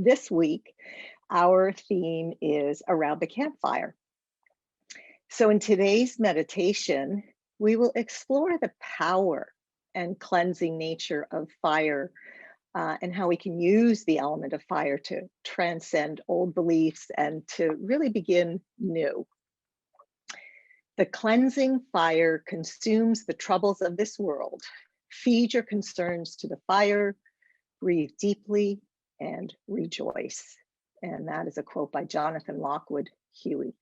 This week, our theme is around the campfire. So, in today's meditation, we will explore the power and cleansing nature of fire and how we can use the element of fire to transcend old beliefs and to really begin new. The cleansing fire consumes the troubles of this world. Feed your concerns to the fire, breathe deeply, and rejoice. And that is a quote by Jonathan Lockwood Huey.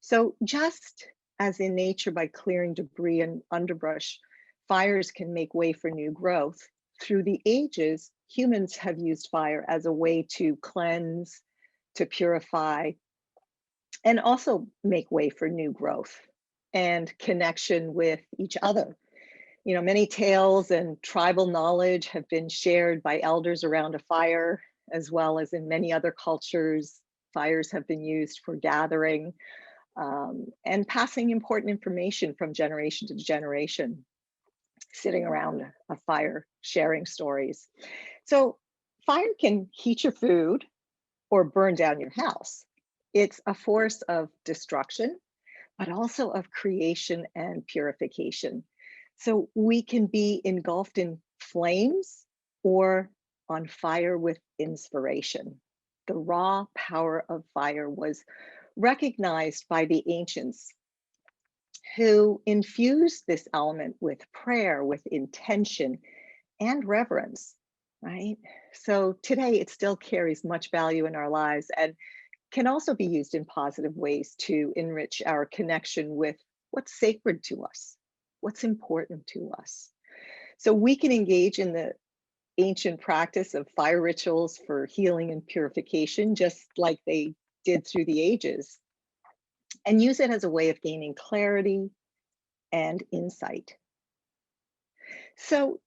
So, just as in nature, by clearing debris and underbrush, fires can make way for new growth. Through the ages, humans have used fire as a way to cleanse, to purify, and also make way for new growth and connection with each other. You know, many tales and tribal knowledge have been shared by elders around a fire, as well as in many other cultures. Fires have been used for gathering and passing important information from generation to generation, sitting around a fire, sharing stories. So, fire can heat your food or burn down your house. It's a force of destruction, but also of creation and purification. So we can be engulfed in flames or on fire with inspiration. The raw power of fire was recognized by the ancients who infused this element with prayer, with intention, and reverence, right? So today it still carries much value in our lives and can also be used in positive ways to enrich our connection with what's sacred to us, what's important to us. So we can engage in the ancient practice of fire rituals for healing and purification, just like they did through the ages, and use it as a way of gaining clarity and insight. So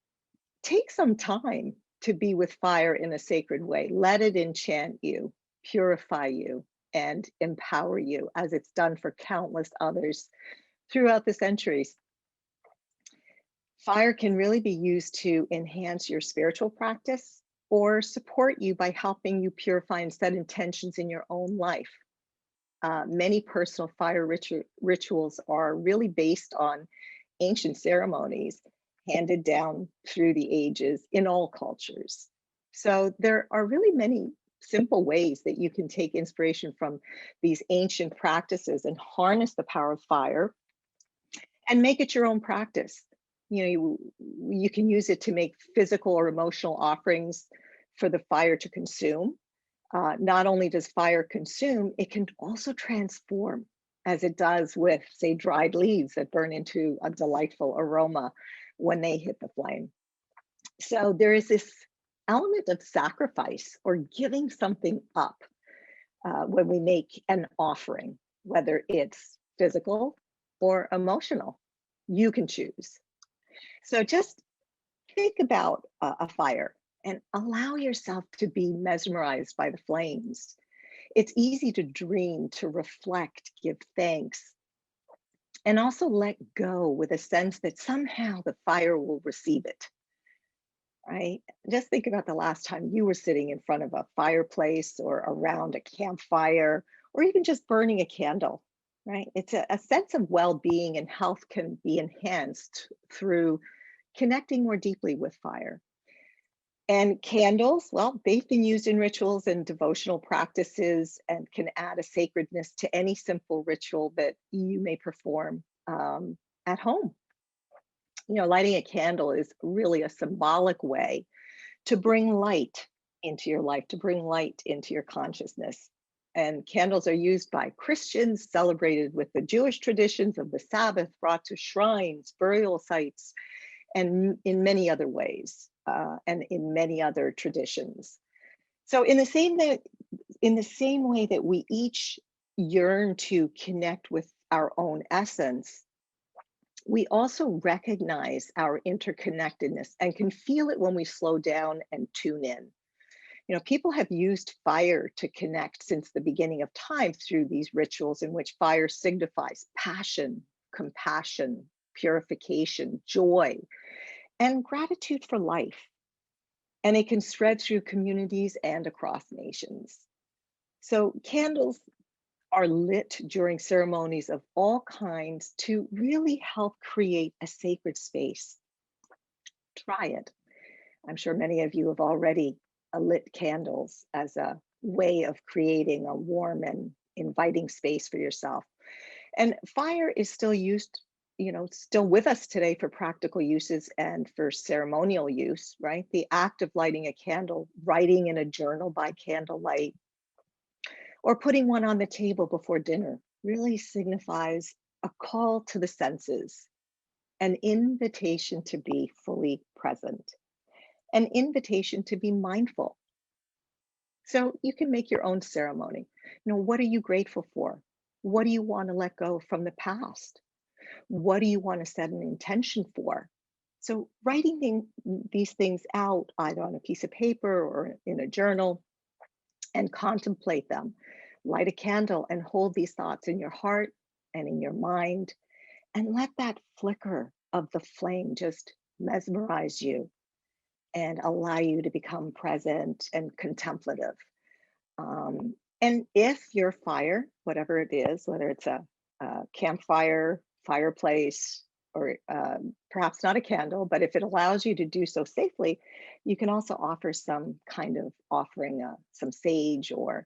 take some time to be with fire in a sacred way. Let it enchant you, purify you, and empower you, as it's done for countless others throughout the centuries. Fire can really be used to enhance your spiritual practice or support you by helping you purify and set intentions in your own life. Many personal fire rituals are really based on ancient ceremonies handed down through the ages in all cultures. So there are really many simple ways that you can take inspiration from these ancient practices and harness the power of fire and make it your own practice. You can use it to make physical or emotional offerings for the fire to consume. Not only does fire consume, it can also transform, as it does with, say, dried leaves that burn into a delightful aroma when they hit the flame. So there is this element of sacrifice or giving something up when we make an offering, whether it's physical or emotional. You can choose. So just think about a fire and allow yourself to be mesmerized by the flames. It's easy to dream, to reflect, give thanks, and also let go with a sense that somehow the fire will receive it, right? Just think about the last time you were sitting in front of a fireplace or around a campfire, or even just burning a candle, right? It's a sense of well-being and health can be enhanced through connecting more deeply with fire. And candles, well, they've been used in rituals and devotional practices and can add a sacredness to any simple ritual that you may perform at home. You know, lighting a candle is really a symbolic way to bring light into your life, to bring light into your consciousness. And candles are used by Christians, celebrated with the Jewish traditions of the Sabbath, brought to shrines, burial sites, and in many other ways, and in many other traditions. So in the same way that we each yearn to connect with our own essence, we also recognize our interconnectedness and can feel it when we slow down and tune in. You know, people have used fire to connect since the beginning of time through these rituals in which fire signifies passion, compassion, purification, joy, and gratitude for life. and it can spread through communities and across nations. So candles are lit during ceremonies of all kinds to really help create a sacred space. Try it. I'm sure many of you have already lit candles as a way of creating a warm and inviting space for yourself. And fire is still used, still with us today for practical uses and for ceremonial use, right? The act of lighting a candle, writing in a journal by candlelight, or putting one on the table before dinner really signifies a call to the senses, an invitation to be fully present, an invitation to be mindful. So you can make your own ceremony. What are you grateful for? What do you want to let go from the past? What do you want to set an intention for? So writing these things out either on a piece of paper or in a journal and contemplate them. Light a candle and hold these thoughts in your heart and in your mind, and let that flicker of the flame just mesmerize you and allow you to become present and contemplative. And if your fire, whatever it is, whether it's a campfire, fireplace, or perhaps not a candle, but if it allows you to do so safely, you can also offer some kind of offering, some sage or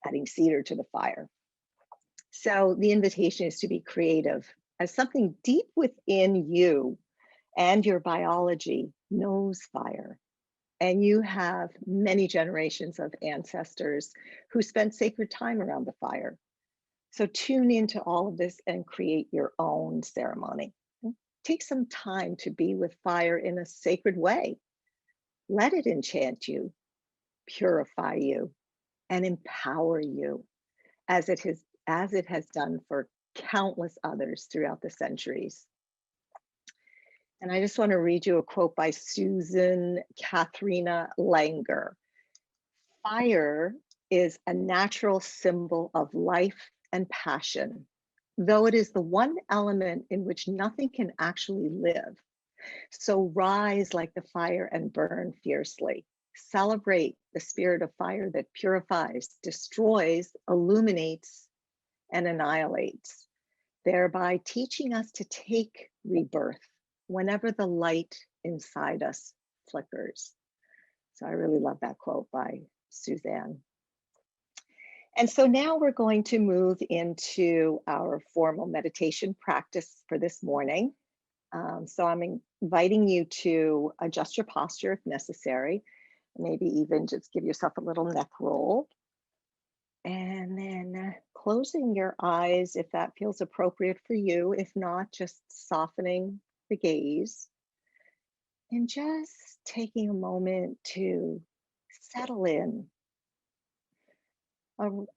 adding cedar to the fire. So the invitation is to be creative, as something deep within you and your biology knows fire. And you have many generations of ancestors who spent sacred time around the fire. So tune into all of this and create your own ceremony. Take some time to be with fire in a sacred way. Let it enchant you, purify you, and empower you as it has done for countless others throughout the centuries. And I just want to read you a quote by Susan Katharina Langer. Fire is a natural symbol of life and passion, though it is the one element in which nothing can actually live. So rise like the fire and burn fiercely. Celebrate the spirit of fire that purifies, destroys, illuminates, and annihilates, thereby teaching us to take rebirth whenever the light inside us flickers. So I really love that quote by Suzanne. And so now we're going to move into our formal meditation practice for this morning. So I'm inviting you to adjust your posture if necessary, maybe even just give yourself a little neck roll. And then closing your eyes if that feels appropriate for you. If not, just softening the gaze and just taking a moment to settle in,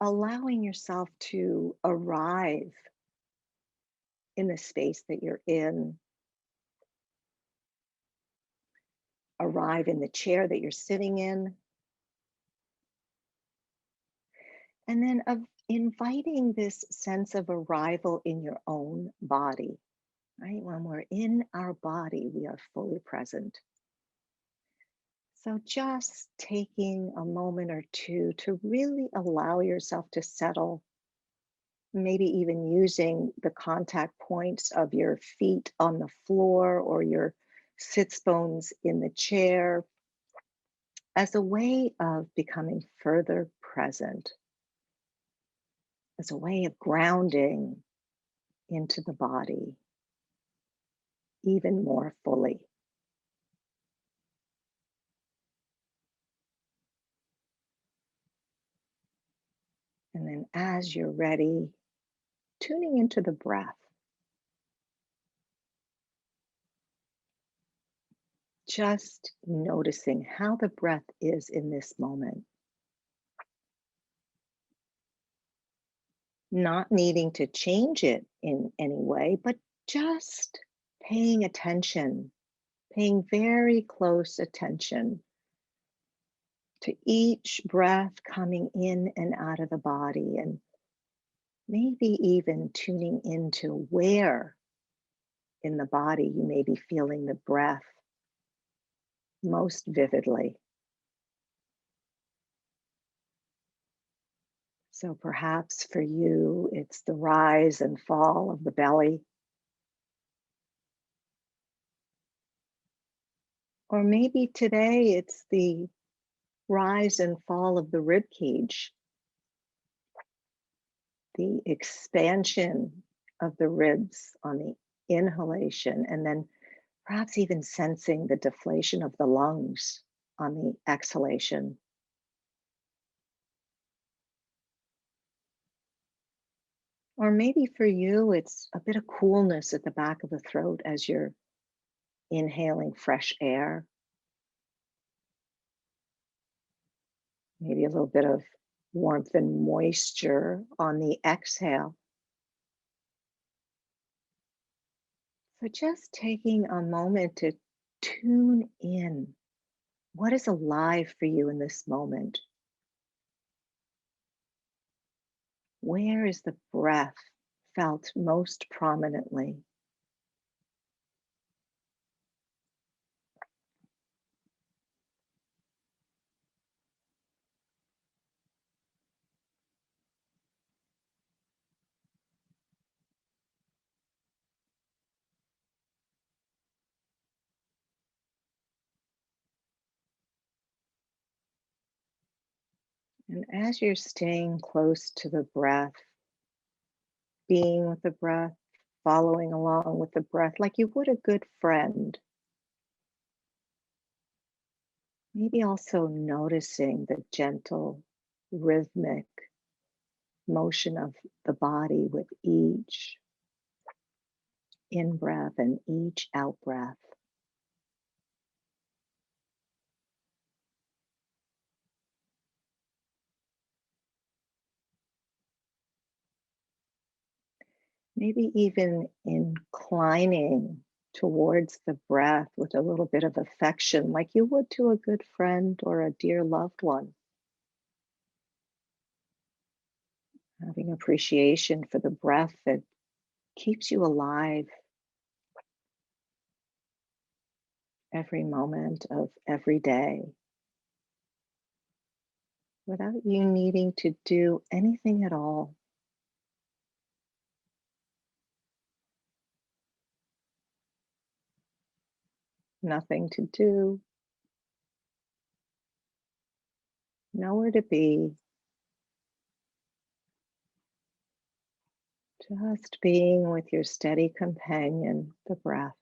allowing yourself to arrive in the space that you're in, arrive in the chair that you're sitting in, and then of inviting this sense of arrival in your own body, right? When we're in our body, we are fully present. So just taking a moment or two to really allow yourself to settle, maybe even using the contact points of your feet on the floor or your sits bones in the chair as a way of becoming further present, as a way of grounding into the body even more fully. And then as you're ready, tuning into the breath. Just noticing how the breath is in this moment. Not needing to change it in any way, but just paying attention, paying very close attention to each breath coming in and out of the body, and maybe even tuning into where in the body you may be feeling the breath most vividly. So perhaps for you, it's the rise and fall of the belly, or maybe today it's the rise and fall of the rib cage, the expansion of the ribs on the inhalation, and then perhaps even sensing the deflation of the lungs on the exhalation. Or maybe for you, it's a bit of coolness at the back of the throat as you're inhaling fresh air, maybe a little bit of warmth and moisture on the exhale. So just taking a moment to tune in. What is alive for you in this moment? Where is the breath felt most prominently? And as you're staying close to the breath, being with the breath, following along with the breath like you would a good friend, maybe also noticing the gentle, rhythmic motion of the body with each in breath and each out breath. Maybe even inclining towards the breath with a little bit of affection, like you would to a good friend or a dear loved one. Having appreciation for the breath that keeps you alive every moment of every day without you needing to do anything at all. Nothing to do, nowhere to be, just being with your steady companion, the breath.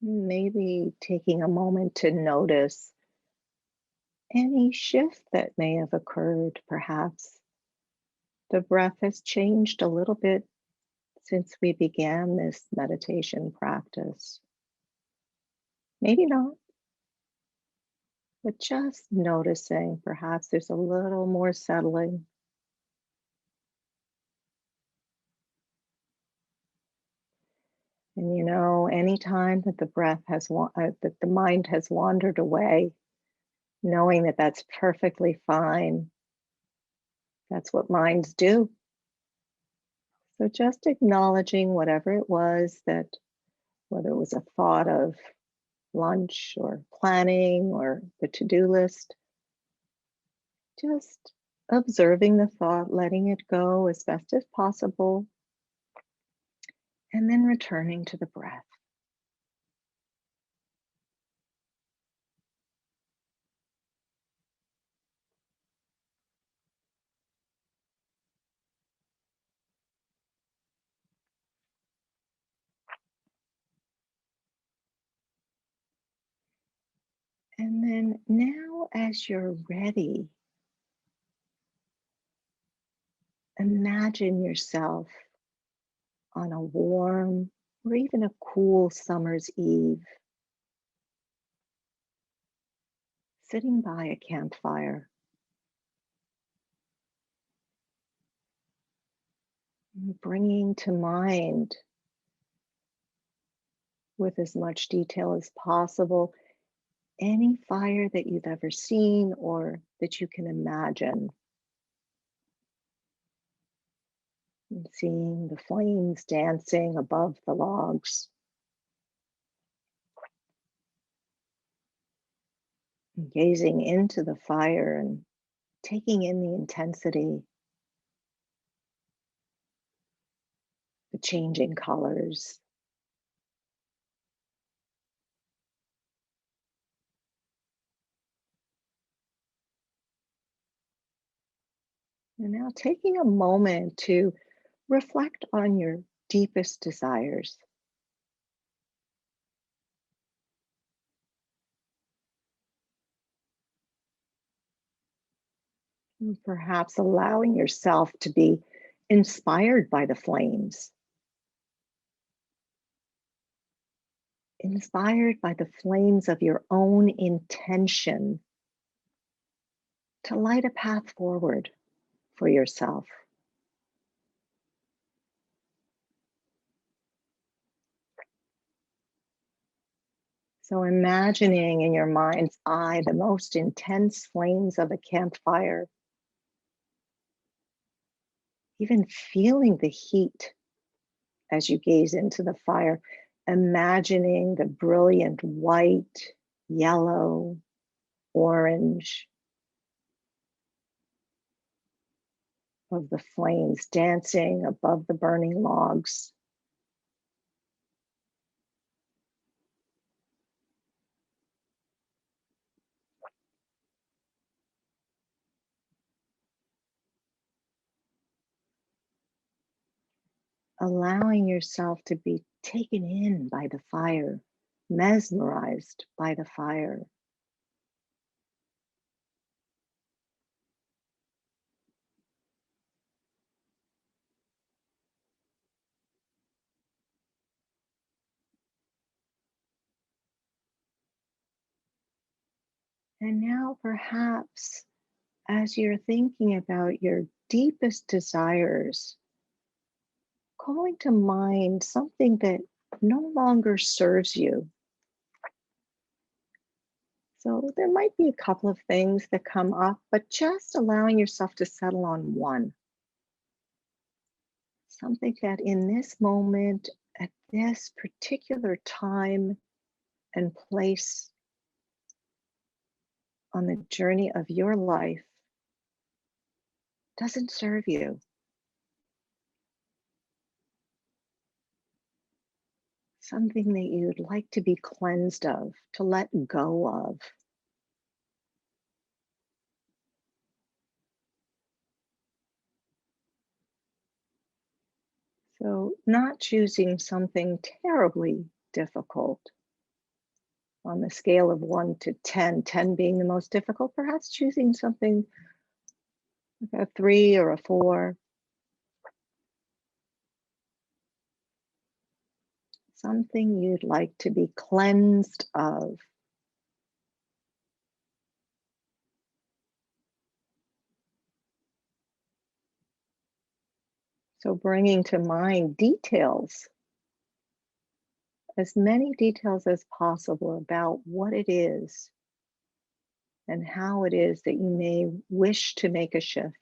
Maybe taking a moment to notice any shift that may have occurred. Perhaps the breath has changed a little bit since we began this meditation practice. Maybe not, but just noticing perhaps there's a little more settling. And anytime that the breath that the mind has wandered away, knowing that that's perfectly fine. That's what minds do. So just acknowledging whatever it was that, whether it was a thought of lunch or planning or the to-do list, just observing the thought, letting it go as best as possible, and then returning to the breath. And then now, as you're ready, imagine yourself on a warm or even a cool summer's eve, sitting by a campfire. bringing to mind with as much detail as possible any fire that you've ever seen or that you can imagine. And seeing the flames dancing above the logs. And gazing into the fire and taking in the intensity, the changing colors. And now taking a moment to reflect on your deepest desires. And perhaps allowing yourself to be inspired by the flames, inspired by the flames of your own intention to light a path forward for yourself. So imagining in your mind's eye the most intense flames of a campfire, even feeling the heat as you gaze into the fire, imagining the brilliant white, yellow, orange of the flames dancing above the burning logs. Allowing yourself to be taken in by the fire, mesmerized by the fire. And now perhaps as you're thinking about your deepest desires, calling to mind something that no longer serves you. So there might be a couple of things that come up, but just allowing yourself to settle on one. Something that in this moment, at this particular time and place on the journey of your life doesn't serve you. Something that you'd like to be cleansed of, to let go of. So, not choosing something terribly difficult on the scale of 1 to 10, 10 being the most difficult, perhaps choosing something like a 3 or a 4, something you'd like to be cleansed of. So, bringing to mind details, as many details as possible about what it is and how it is that you may wish to make a shift.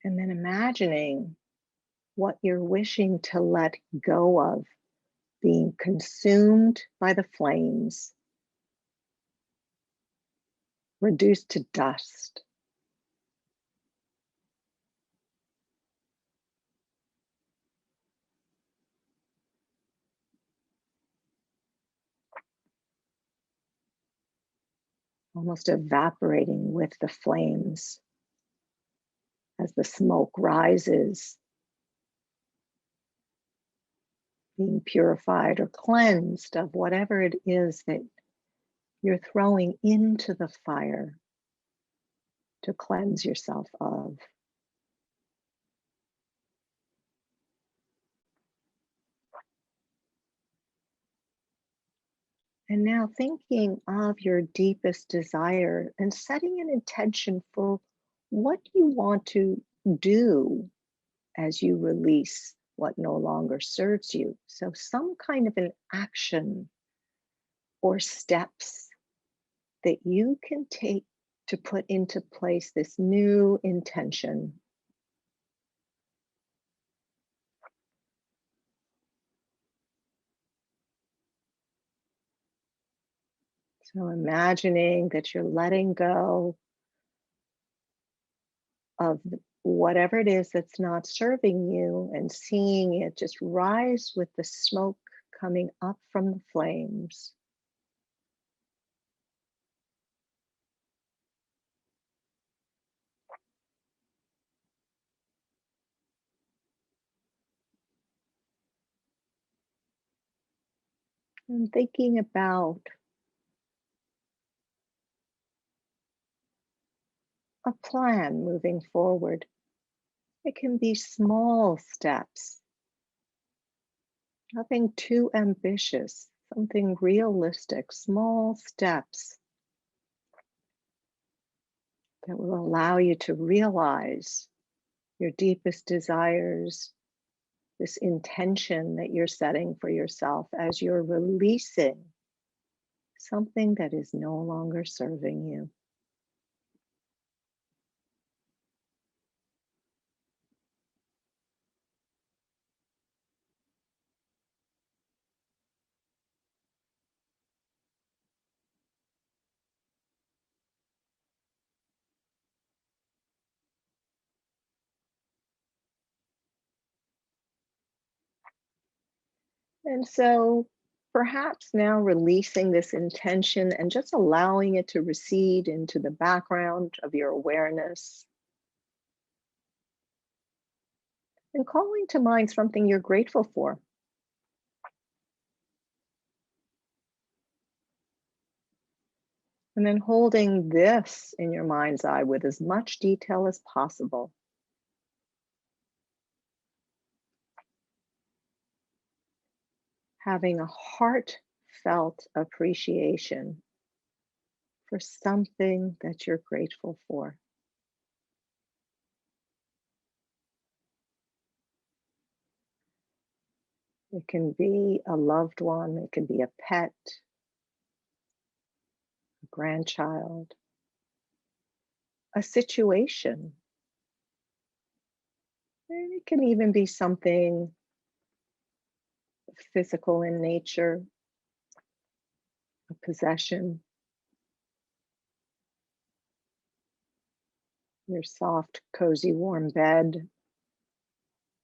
And then imagining what you're wishing to let go of being consumed by the flames, reduced to dust. Almost evaporating with the flames as the smoke rises, being purified or cleansed of whatever it is that you're throwing into the fire to cleanse yourself of. And now thinking of your deepest desire and setting an intention for what you want to do as you release what no longer serves you. So, some kind of an action or steps that you can take to put into place this new intention. So, imagining that you're letting go of whatever it is that's not serving you and seeing it just rise with the smoke coming up from the flames. And thinking about a plan moving forward. It can be small steps, nothing too ambitious, something realistic, small steps that will allow you to realize your deepest desires, this intention that you're setting for yourself as you're releasing something that is no longer serving you. And so perhaps now releasing this intention and just allowing it to recede into the background of your awareness and calling to mind something you're grateful for. And then holding this in your mind's eye with as much detail as possible. Having a heartfelt appreciation for something that you're grateful for. It can be a loved one, it can be a pet, a grandchild, a situation. And it can even be something physical in nature, a possession, your soft, cozy, warm bed.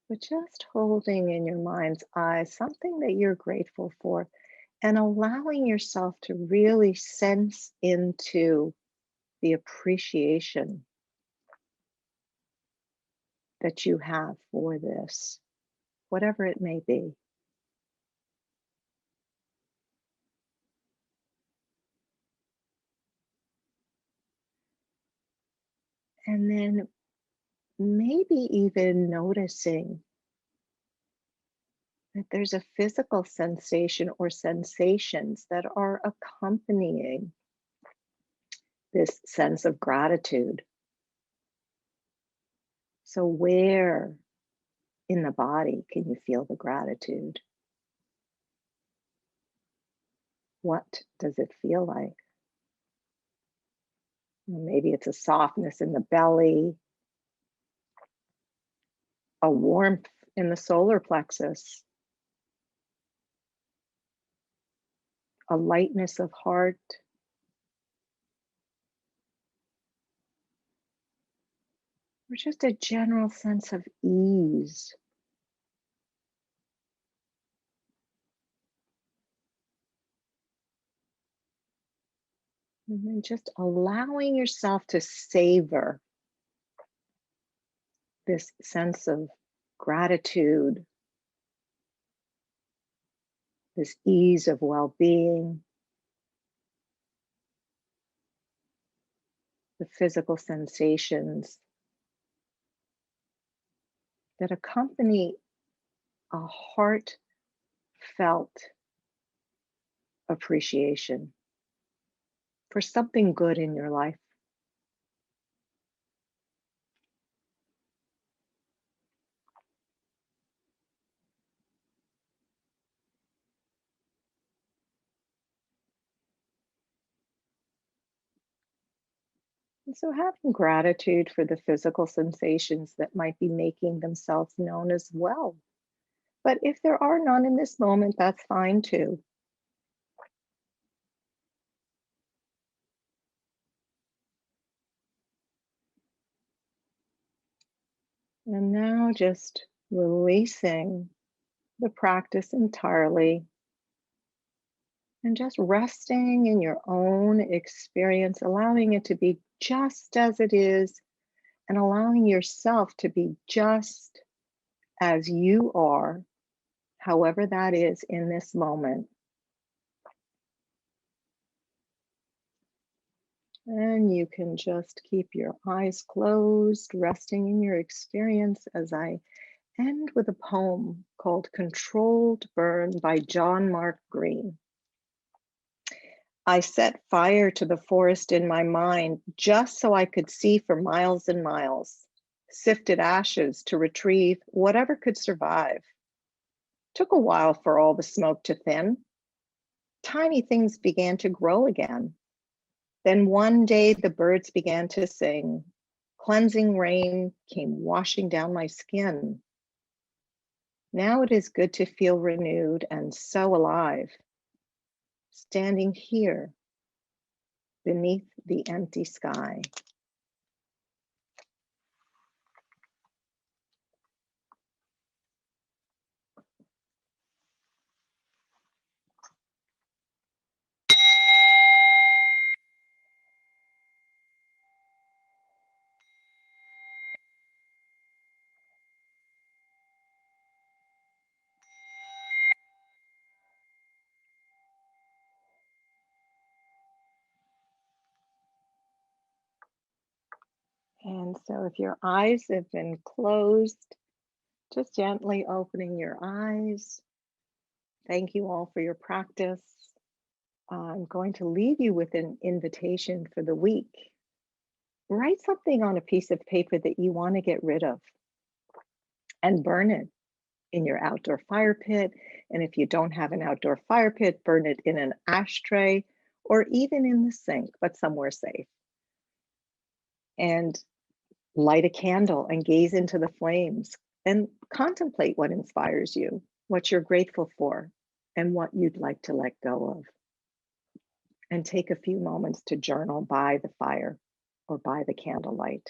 But just holding in your mind's eye something that you're grateful for and allowing yourself to really sense into the appreciation that you have for this, whatever it may be. And then maybe even noticing that there's a physical sensation or sensations that are accompanying this sense of gratitude. So, where in the body can you feel the gratitude? What does it feel like? Maybe it's a softness in the belly, a warmth in the solar plexus, a lightness of heart, or just a general sense of ease. And then just allowing yourself to savor this sense of gratitude, this ease of well being, the physical sensations that accompany a heartfelt appreciation for something good in your life. And so having gratitude for the physical sensations that might be making themselves known as well. But if there are none in this moment, that's fine too. And now just releasing the practice entirely and just resting in your own experience, allowing it to be just as it is and allowing yourself to be just as you are, however that is in this moment. And you can just keep your eyes closed, resting in your experience as I end with a poem called Controlled Burn by John Mark Green. I set fire to the forest in my mind just so I could see for miles and miles, sifted ashes to retrieve whatever could survive. Took a while for all the smoke to thin. Tiny things began to grow again. Then one day the birds began to sing. Cleansing rain came washing down my skin. Now it is good to feel renewed and so alive, standing here beneath the empty sky. And so if your eyes have been closed, just gently opening your eyes. Thank you all for your practice. I'm going to leave you with an invitation for the week. Write something on a piece of paper that you want to get rid of and burn it in your outdoor fire pit. And if you don't have an outdoor fire pit, burn it in an ashtray or even in the sink, but somewhere safe. And light a candle and gaze into the flames and contemplate what inspires you, what you're grateful for, and what you'd like to let go of. And take a few moments to journal by the fire or by the candlelight.